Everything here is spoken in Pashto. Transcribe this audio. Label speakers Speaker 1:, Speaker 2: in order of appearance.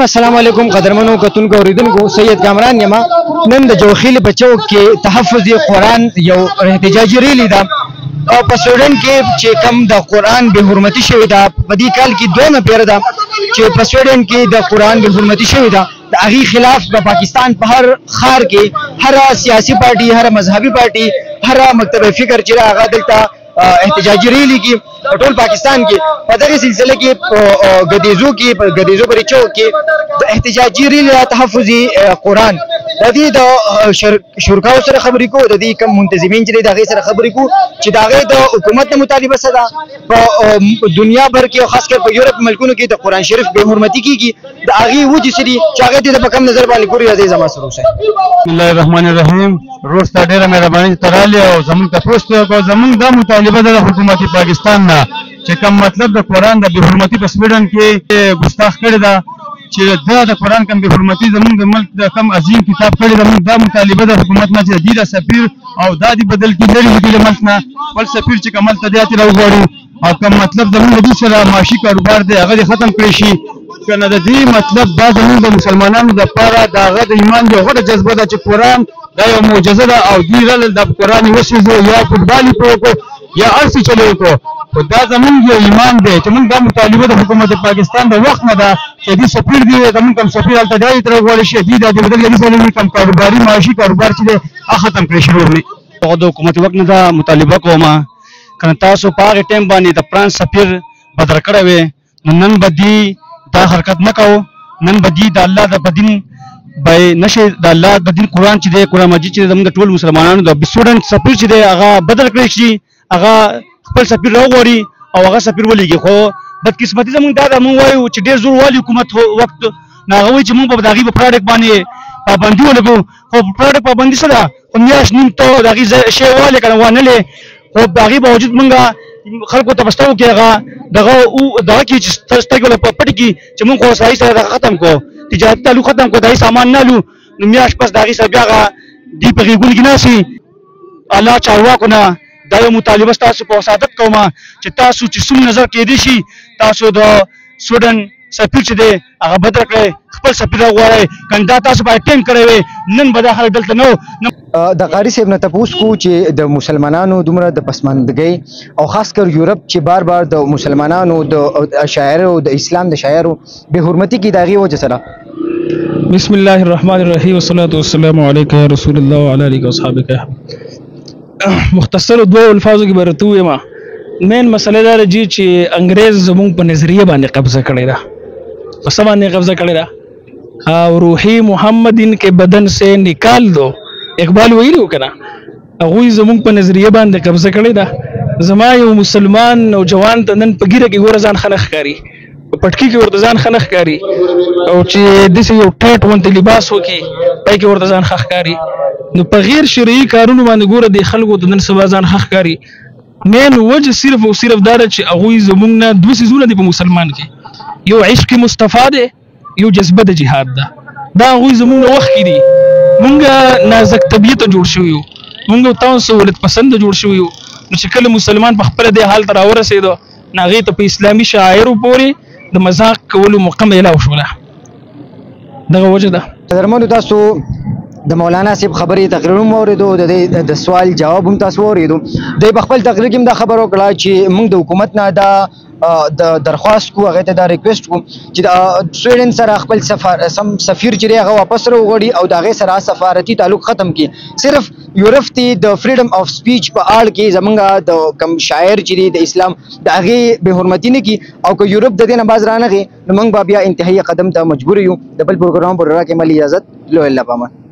Speaker 1: السلام علیکم قدرمنو کتونکو اوریدونکو سید کامران یما نن د جوخیل بچو کې تحفظ قرآن یو احتجاجي ریلی ده او په سویډن کې چې کم د قرآن به حرمتي شوی ده په دې کال کې دوه پیر ده چې په سویډن کې د قرآن به حرمتي شوی ده د هغې خلاف د پاکستان په هر ښار کې هر سیاسي پارټي هر مذهبي پارټي هر مکتب فکر چې هغه دلته احتجاجي ریلی کې ټول پاکستان کې په دغه سلسله کې ګدیزو بریچو کې د احتجاجي ریلی تحفظي قرآن د دې د شرکاو سره خبرې کو د دې کم منتظمین چې د هغې سره خبرې کو چې د هغې د حکومت نه مطالبه څه ده په دنیا بر کې او خاص کر په یورپ ملکونو کې د قرآن شریف بې حرمتي کېږي د هغې وجې څه دي چې هغې ته په کم نظر باندې ګوري راځئ زما سره اوسئ.
Speaker 2: بسم الله الرحمن الرحیم. روز ته ډېره مهرباني ته راغلې او زموږ تپوس ته وکړو. زموږ دا مطالبه ده د حکومت پاکستان نه چې کوم مطلب د قرآن د بې حرمتي په سویډن کې ګستاخ کړې ده چې دا د قرآن کوم بې حرمتي زموږ د ملک د کوم عظیم کتاب کړی ده. موږ دا مطالبه د حکومت نه چې د دې د سفیر او دا دې بدل کړي لرې وکړي د ملک نه بل سفیر چې کوم هلته دی هلته راوغواړي او کوم مطلب زموږ د دوی سره معاشي کاروبار دی هغه دې ختم کړی شي. که نه د دې مطلب دا زموږ د مسلمانانو دپاره د هغه د ایمان یو غوره جذبه ده چې قرآن دا یو معجزه ده او دوی رالل د قرآن یې وسوځو یا فوټبال یې پرې وکړو یا هر څه چلې وکړو. خو دا زموږ یو ایمان دی چې موږ دا مطالبه د حکومت پاکستان د وخت نه ده چې دې سفیر دی زموږ کوم سفیر هلته دی ترې غواړي شي دې دا د بدل دې سره کوم کاروباري معاشي کاروبار چې دی هغه ختم کړی شي.
Speaker 3: هغه د حکومت وخت نه دا مطالبه کومه که تاسو په هغې ټایم باندې د فرانس سفیر بدر کړی وی نو نن به دې دا حرکت نه کوو. نن به دې د الله د بدین به نشي د الله د دین قرآن چې دی قرآن مجید چې زموږ د ټول مسلمانانو د سویډن سفیر چې دی هغه بدل کړی شي هغه خپل سفیر راوغواړي او هغه سفیر ولېږي. خو بدقسمتي زموږ دا ده موږ وایو چې ډېر زور والي حکومت وخت نو هغه وایي چې موږ به د هغې په پراډکټ باندې پابندي ولګو. خو په پراډکټ پابندي څه ده خو میاشت نیم ته د هغې شی والې که نه وانلې خو د هغې باوجود موږ خلکو ته په سترګو کې هغه دغه کې چې سترګې له پټې کړي چې موږ خو سړي سره دغه ختم کړو تجارتي تعلق ختم کړو د هغې سامان نه لو نو میاشت پس د هغې سره بیا هغه دوی په غېږونو کې ناستي. الله چارواکو نه دا یو مطالبه ستاسو په وسادت کومه چې تاسو چې څوم نظر کېدی شي تاسو د سویډن سفیر چې دی هغه بدل کړئ خپل سفیر راوغواړئ. که دا تاسو باید ټیم کړی وی نن به دا خلک دلته نه
Speaker 1: د قاري صاحب نه تپوس کو چې د مسلمانانو دومره د پسماندګۍ او خاص کر یورپ چې بار بار د مسلمانانو د شاعرو د اسلام د شاعرو بې حرمتي کې د هغې وجه سره.
Speaker 4: بسم الله الرحمن الرحیم والصلاة والسلام علیک یا رسول الله وعلی آلک وصحبه. مختصر دوه الفاظو کې به راته ووایم. مین مسله دا ده چې انګریز زموږ په نظریه باندې قبضه کړې ده. په څه باندې قبضه کړې ده؟ او روحي محمد ان کے بدن سے نکال دو اقبال ویلي و که نه هغوی زموږ په نظریه باندې قبضه کړې ده. زما یو مسلمان نوجوان ته نن په ګیره کې ګوره ځان ښه نه ښکاري په پټکي کې ورته ځان ښه نه ښکاري او چې داسې یو ټیټ غوندې لباس وکړي پای کې ورته ځان ښه ښکاري نو په غیر شرعي کارونو باندې ګوره دې خلکو ته نن سبا ځان ښه ښکاري. مین وجه صرف او صرف دا ده چې هغوی زموږ نه دوه څیزونه دي په مسلمان کې یو عشق مصطفی دی یو جذبه د جهاد ده. دا هغوی زموږ نه وخت کې دي. مونږ نازک طبیعته جوړ شوي یو مونږ تاسو ولد پسنده جوړ شوي یو نو چې کله مسلمان په خپله دې حال ته راورسېدو نو هغې ته په اسلامي شاعرو پورې د مذاق کولو موقع میلاو شوله. دغه وجه ده.
Speaker 1: قدرمنو تاسو د مولانا صاحب خبرې تقریر هم واورېدو د سوال جواب هم تاسو واورېدو. دوی په خپل تقریر کې هم دا خبره وکړه چې موږ د حکومت نه دا د درخواست کو هغې ته دا ریکویسټ کو چې د سویډن سره خپل سفیر چې دی هغه واپس راوغواړي او د هغې سره سفارتي تعلق ختم کړي. صرف یورپ ته د فریډم آف سپیچ په اړه کې زموږ د کوم شاعر چې دی د اسلام د هغې بې حرمتي نه کړي او که یورپ د دې نه باز رانغی نو موږ به بیا انتهایي قدم ته مجبور یو. د بل پروګرام پر راکې مل اجازت لو الله پامان.